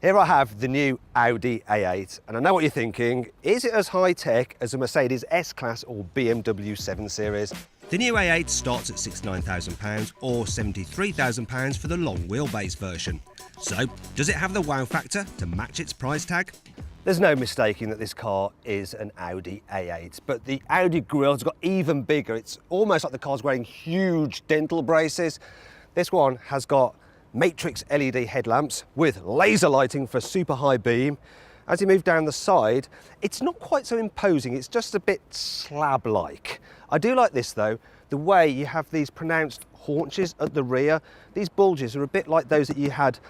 Here I have the new Audi A8, and I know what you're thinking. Is it as high-tech as a Mercedes S-Class or BMW 7 Series? The new A8 starts at £69,000 or £73,000 for the long wheelbase version. So, does it have the wow factor to match its price tag? There's no mistaking that this car is an Audi A8, but the Audi grille's got even bigger. It's almost like the car's wearing huge dental braces. This one has got matrix LED headlamps with laser lighting for super high beam. As you move down the side, it's not quite so imposing, it's just a bit slab-like. I do like this though, the way you have these pronounced haunches at the rear. These bulges are a bit like those that you had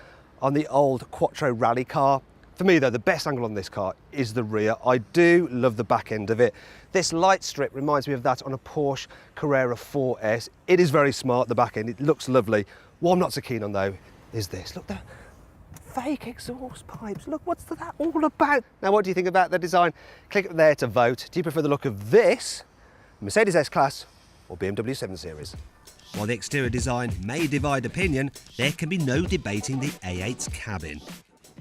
on the old Quattro rally car. For me though, the best angle on this car is the rear. I do love the back end of it. This light strip reminds me of that on a Porsche Carrera 4S. It is very smart, the back end, it looks lovely. What I'm not so keen on though is this. Look, the fake exhaust pipes. Look, what's that all about? Now, what do you think about the design? Click up there to vote. Do you prefer the look of this, Mercedes S-Class or BMW 7 Series? While the exterior design may divide opinion, there can be no debating the A8's cabin.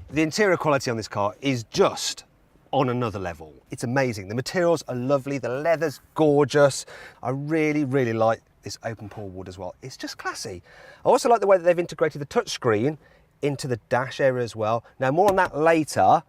The interior quality on this car is just on another level. It's amazing. The materials are lovely. The leather's gorgeous. I really, really like this open pore wood as well. It's just classy. I also like the way that they've integrated the touchscreen into the dash area as well. Now, more on that later,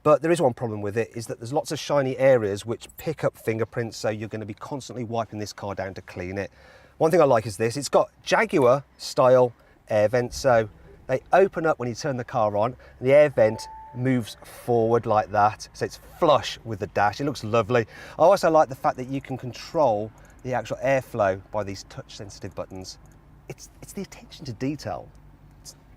but there is one problem with it, is that there's lots of shiny areas which pick up fingerprints, so you're going to be constantly wiping this car down to clean it. One thing I like is this. It's got Jaguar style air vents, so they open up when you turn the car on, and the air vent moves forward like that, so it's flush with the dash. It looks lovely. I also like the fact that you can control the actual airflow by these touch-sensitive buttons. It's the attention to detail.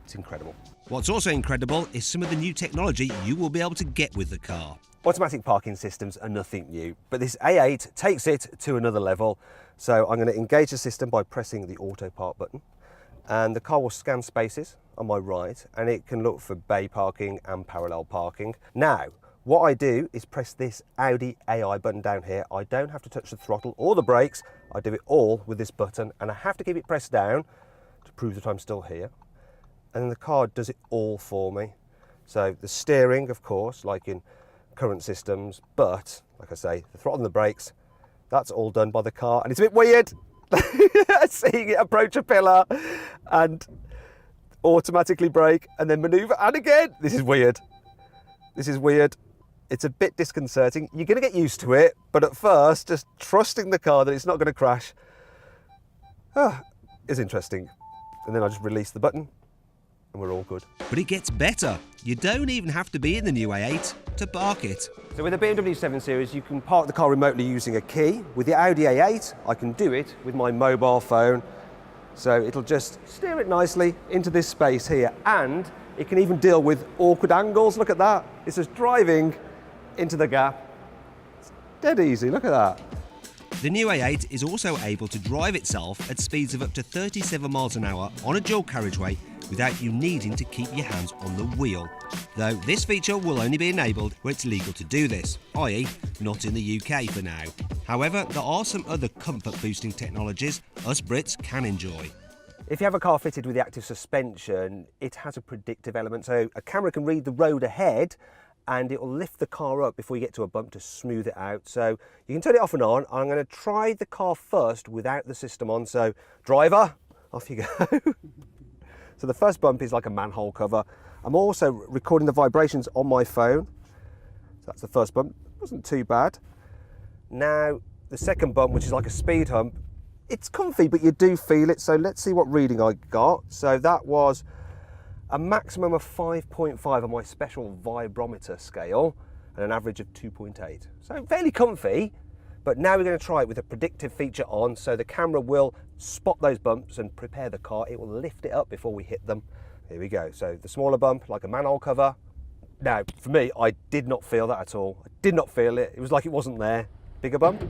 It's incredible. What's also incredible is some of the new technology you will be able to get with the car. Automatic parking systems are nothing new, but this A8 takes it to another level. So I'm going to engage the system by pressing the auto park button, and the car will scan spaces on my right, and it can look for bay parking and parallel parking. Now, what I do is press this Audi AI button down here. I don't have to touch the throttle or the brakes. I do it all with this button, and I have to keep it pressed down to prove that I'm still here. And then the car does it all for me. So the steering, of course, like in current systems, but like I say, the throttle and the brakes, that's all done by the car. And it's a bit weird seeing it approach a pillar and automatically brake and then maneuver, and again, this is weird. This is weird. It's a bit disconcerting. You're going to get used to it, but at first, just trusting the car that it's not going to crash is interesting. And then I just release the button and we're all good. But it gets better. You don't even have to be in the new A8 to park it. So with the BMW 7 Series, you can park the car remotely using a key. With the Audi A8, I can do it with my mobile phone. So it'll just steer it nicely into this space here, and it can even deal with awkward angles. Look at that. It's just driving into the gap. It's dead easy, look at that. The new A8 is also able to drive itself at speeds of up to 37 miles an hour on a dual carriageway without you needing to keep your hands on the wheel. Though this feature will only be enabled where it's legal to do this, i.e. not in the UK for now. However, there are some other comfort boosting technologies us Brits can enjoy. If you have a car fitted with the active suspension, it has a predictive element, so a camera can read the road ahead and it will lift the car up before you get to a bump to smooth it out. So you can turn it off and on. I'm going to try the car first without the system on. So driver, off you go. So the first bump is like a manhole cover. I'm also recording the vibrations on my phone. So that's the first bump. Wasn't too bad. Now the second bump, which is like a speed hump, it's comfy, but you do feel it. So let's see what reading I got. So that was a maximum of 5.5 on my special vibrometer scale and an average of 2.8. So fairly comfy, but now we're going to try it with a predictive feature on, so the camera will spot those bumps and prepare the car. It will lift it up before we hit them. Here we go. So the smaller bump, like a manhole cover. Now, for me, I did not feel that at all. I did not feel it. It was like it wasn't there. Bigger bump.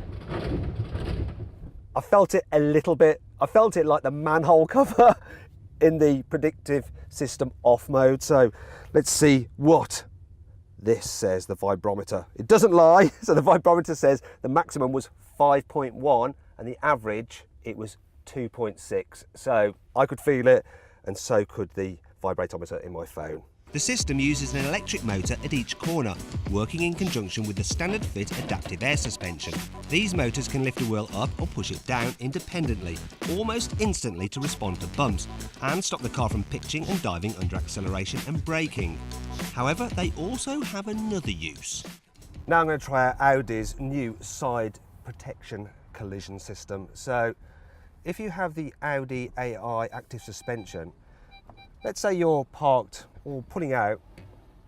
I felt it a little bit. I felt it like the manhole cover in the predictive system off mode. So let's see what this says, the vibrometer. It doesn't lie. So the vibrometer says the maximum was 5.1 and the average, it was 2.6. So I could feel it, and so could the vibratometer in my phone. The system uses an electric motor at each corner, working in conjunction with the standard fit adaptive air suspension. These motors can lift the wheel up or push it down independently, almost instantly to respond to bumps, and stop the car from pitching and diving under acceleration and braking. However, they also have another use. Now I'm going to try out Audi's new side protection collision system. So if you have the Audi A8 active suspension, let's say you're parked or pulling out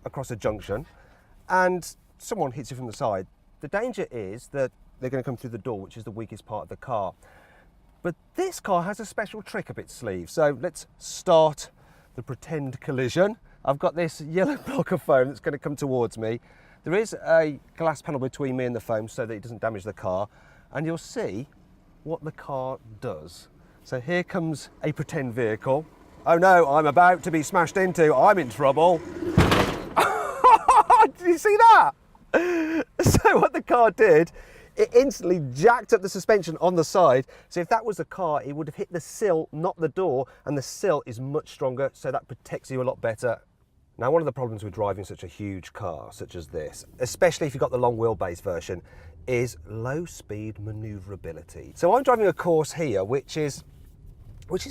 across a junction and someone hits you from the side. The danger is that they're going to come through the door, which is the weakest part of the car. But this car has a special trick up its sleeve. So let's start the pretend collision. I've got this yellow block of foam that's going to come towards me. There is a glass panel between me and the foam so that it doesn't damage the car, and you'll see what the car does. So here comes a pretend vehicle. Oh no, I'm about to be smashed into. I'm in trouble. Did you see that? So what the car did, it instantly jacked up the suspension on the side. So if that was a car, it would have hit the sill, not the door, and the sill is much stronger, so that protects you a lot better. Now, one of the problems with driving such a huge car, such as this, especially if you've got the long wheelbase version, is low speed manoeuvrability. So I'm driving a course here, which is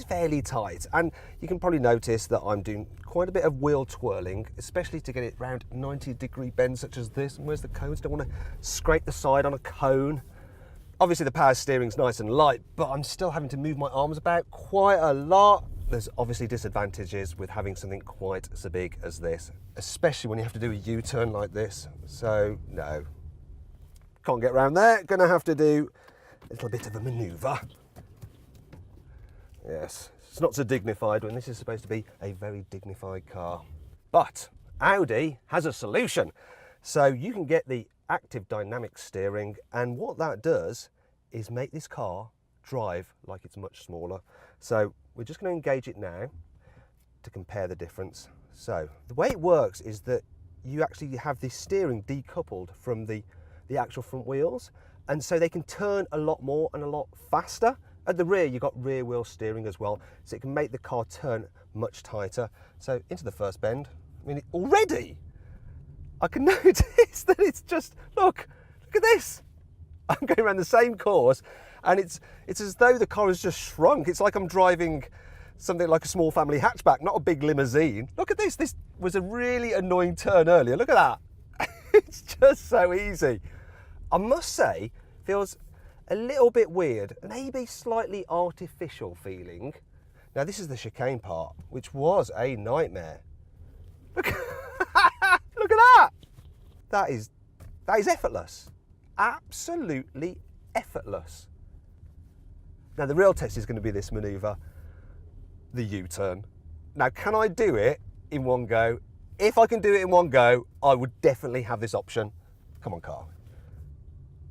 fairly tight, and you can probably notice that I'm doing quite a bit of wheel twirling, especially to get it round 90-degree bends such as this. And where's the cones? Don't want to scrape the side on a cone. Obviously the power steering's nice and light, but I'm still having to move my arms about quite a lot. There's obviously disadvantages with having something quite so big as this, especially when you have to do a U-turn like this. So no, can't get around there. Gonna have to do a little bit of a manoeuvre. Yes, it's not so dignified when this is supposed to be a very dignified car. But Audi has a solution. So you can get the active dynamic steering, and what that does is make this car drive like it's much smaller. So we're just going to engage it now to compare the difference. So the way it works is that you actually have the steering decoupled from the actual front wheels, and so they can turn a lot more and a lot faster. At the rear, you've got rear wheel steering as well, so it can make the car turn much tighter. So into the first bend, I mean, already I can notice that it's just, look at this. I'm going around the same course, and it's as though the car has just shrunk. It's like I'm driving something like a small family hatchback, not a big limousine. Look at this. This was a really annoying turn earlier. Look at that. It's just so easy. I must say, feels a little bit weird, maybe slightly artificial feeling. Now this is the chicane part, which was a nightmare. Look, look at that. That is effortless. Absolutely effortless. Now the real test is going to be this manoeuvre, the U-turn. Now, can I do it in one go? If I can do it in one go, I would definitely have this option. Come on, car.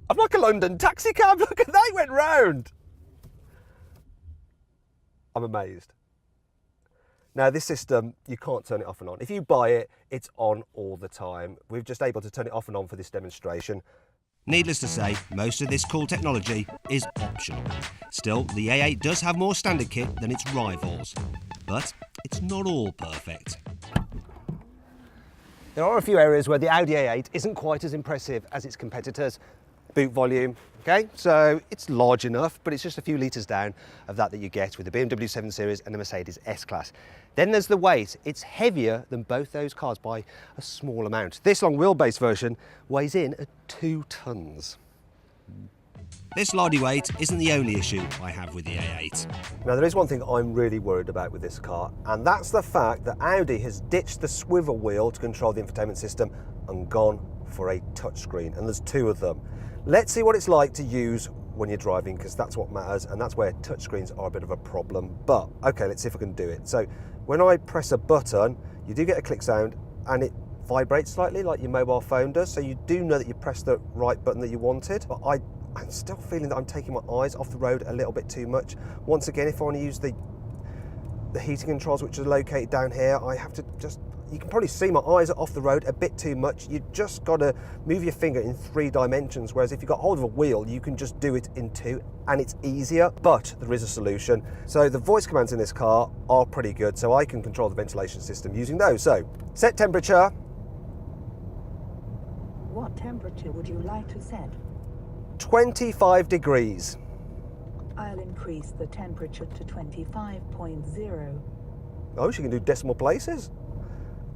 I'm like a London taxi cab. Look at that, it went round. I'm amazed. Now this system, you can't turn it off and on. If you buy it, it's on all the time. We're just able to turn it off and on for this demonstration. Needless to say, most of this cool technology is optional. Still, the A8 does have more standard kit than its rivals, but it's not all perfect. There are a few areas where the Audi A8 isn't quite as impressive as its competitors. Boot volume, okay, so it's large enough, but it's just a few litres down of that you get with the BMW 7 Series and the Mercedes S-Class. Then there's the weight. It's heavier than both those cars by a small amount. This long wheelbase version weighs in at 2 tonnes. This lardy weight isn't the only issue I have with the A8. Now there is one thing I'm really worried about with this car, and that's the fact that Audi has ditched the swivel wheel to control the infotainment system and gone for a touchscreen, and there's 2 of them. Let's see what it's like to use when you're driving, because that's what matters, and that's where touchscreens are a bit of a problem. But okay, let's see if I can do it. So when I press a button, you do get a click sound, and it vibrates slightly like your mobile phone does, so you do know that you pressed the right button that you wanted. But I'm still feeling that I'm taking my eyes off the road a little bit too much. Once again, if I want to use the heating controls, which are located down here, I have to just you can probably see my eyes are off the road a bit too much. You just got to move your finger in 3 dimensions, whereas if you've got hold of a wheel, you can just do it in 2, and it's easier, but there is a solution. So the voice commands in this car are pretty good, so I can control the ventilation system using those. So, set temperature. What temperature would you like to set? 25 degrees. I'll increase the temperature to 25.0. Oh, she can do decimal places.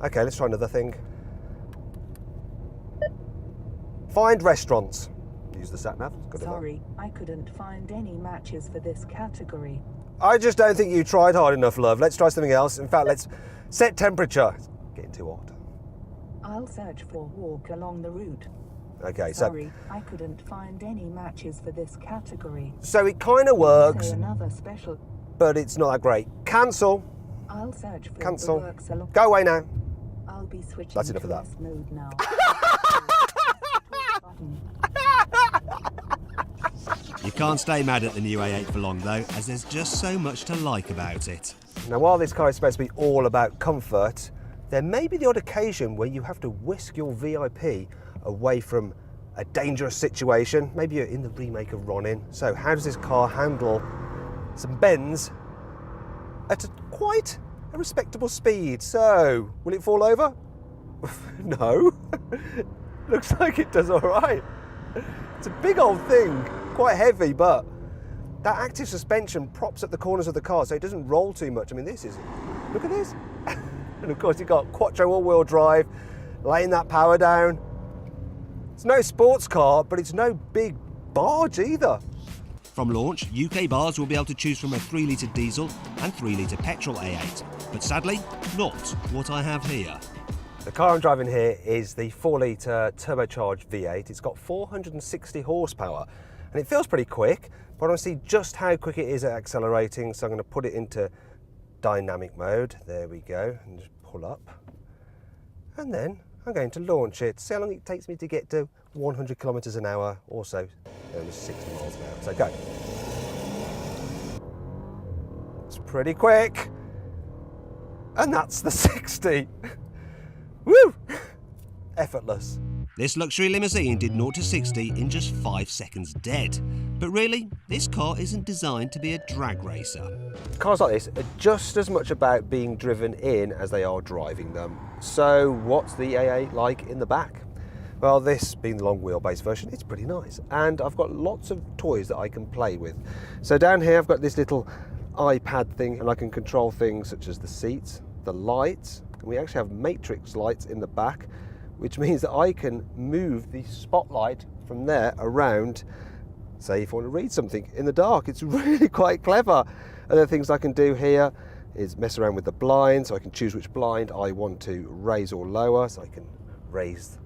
Okay, let's try another thing. Find restaurants. Use the sat nav. Good enough. Sorry, I couldn't find any matches for this category. I just don't think you tried hard enough, love. Let's try something else. In fact, let's set temperature. It's getting too hot. I'll search for walk along the route. Okay, Sorry, I couldn't find any matches for this category. so it kind of works, Say another special. but it's not that great. Cancel. I'll search for Cancel. the works along. Go away now. I'll be switching That's enough to of that. S mode now. Button. You can't stay mad at the new A8 for long though, as there's just so much to like about it. Now, while this car is supposed to be all about comfort, there may be the odd occasion where you have to whisk your VIP away from a dangerous situation. Maybe you're in the remake of Ronin. So how does this car handle some bends at quite a respectable speed? So, will it fall over? No. Looks like it does all right. It's a big old thing, quite heavy, but that active suspension props up the corners of the car so it doesn't roll too much. I mean, look at this. And of course, you've got quattro all-wheel drive, laying that power down. It's no sports car, but it's no big barge either. From launch, UK bars will be able to choose from a 3-litre diesel and 3-litre petrol A8, but sadly, not what I have here. The car I'm driving here is the 4-litre turbocharged V8. It's got 460 horsepower, and it feels pretty quick, but I want to see just how quick it is at accelerating, so I'm going to put it into dynamic mode. There we go, and just pull up. And then I'm going to launch it. See how long it takes me to get to 100 kilometers an hour, also 60 miles an hour. So go. It's pretty quick. And that's the 60. Woo! Effortless. This luxury limousine did 0 to 60 in just 5 seconds dead. But really, this car isn't designed to be a drag racer. Cars like this are just as much about being driven in as they are driving them. So what's the A8 like in the back? Well, this being the long wheelbase version, it's pretty nice. And I've got lots of toys that I can play with. So down here I've got this little iPad thing, and I can control things such as the seats, the lights, and we actually have matrix lights in the back, which means that I can move the spotlight from there around, say if I want to read something in the dark. It's really quite clever. Other things I can do here is mess around with the blind, so I can choose which blind I want to raise or lower, so I can raise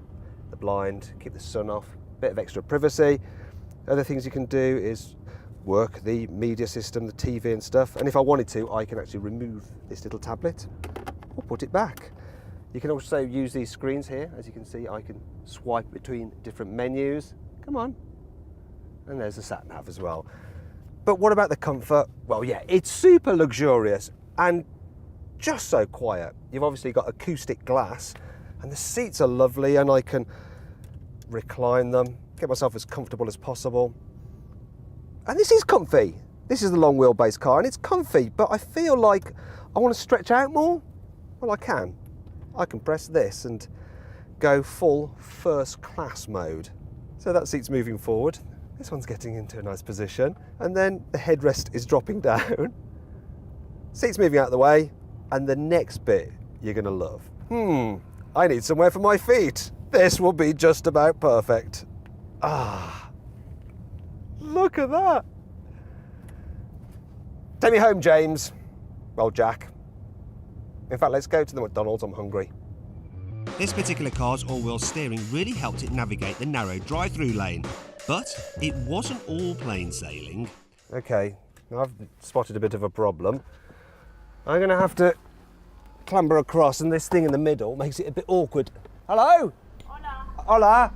the blind, keep the sun off, bit of extra privacy. Other things you can do is work the media system, the TV and stuff, and if I wanted to, I can actually remove this little tablet or put it back. You can also use these screens here. As you can see, I can swipe between different menus. Come on. And there's the sat-nav as well. But what about the comfort? Well, yeah, it's super luxurious and just so quiet. You've obviously got acoustic glass, and the seats are lovely, and I can recline them, get myself as comfortable as possible. And this is comfy. This is the long wheelbase car, and it's comfy, but I feel like I want to stretch out more. Well, I can. I can press this and go full first class mode. So that seat's moving forward. This one's getting into a nice position. And then the headrest is dropping down. Seat's moving out of the way. And the next bit you're gonna love. I need somewhere for my feet. This will be just about perfect. Ah, look at that. Take me home, James. Well, Jack. In fact, let's go to the McDonald's, I'm hungry. This particular car's all-wheel steering really helped it navigate the narrow drive-through lane, but it wasn't all plain sailing. Okay, now I've spotted a bit of a problem. I'm gonna have to clamber across, and this thing in the middle makes it a bit awkward. Hello? Hola.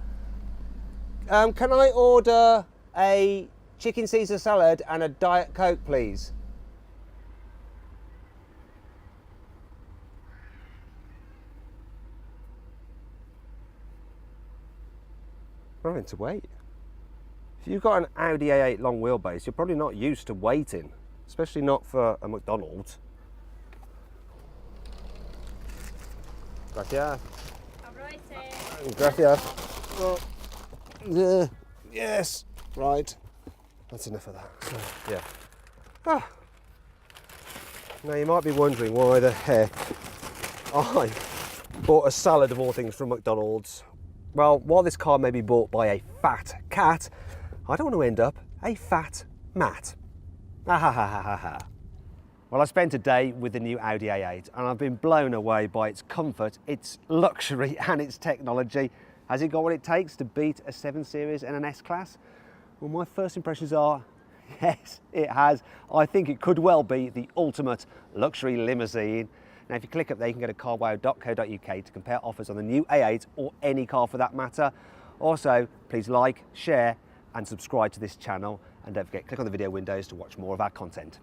Hola. Can I order a chicken Caesar salad and a Diet Coke, please? I'm having to wait. If you've got an Audi A8 long wheelbase, you're probably not used to waiting, especially not for a McDonald's. Gracias. Gracias. Oh. Yeah. Yes. Right. That's enough of that. So, yeah. Ah. Now you might be wondering why the heck I bought a salad of all things from McDonald's. Well, while this car may be bought by a fat cat, I don't want to end up a fat Matt. Ha ha ha ha ha. Well, I spent a day with the new Audi A8 and I've been blown away by its comfort, its luxury and its technology. Has it got what it takes to beat a 7 Series and an S-Class? Well, my first impressions are, yes, it has. I think it could well be the ultimate luxury limousine. Now, if you click up there, you can go to carwow.co.uk to compare offers on the new A8 or any car for that matter. Also, please like, share and subscribe to this channel. And don't forget, click on the video windows to watch more of our content.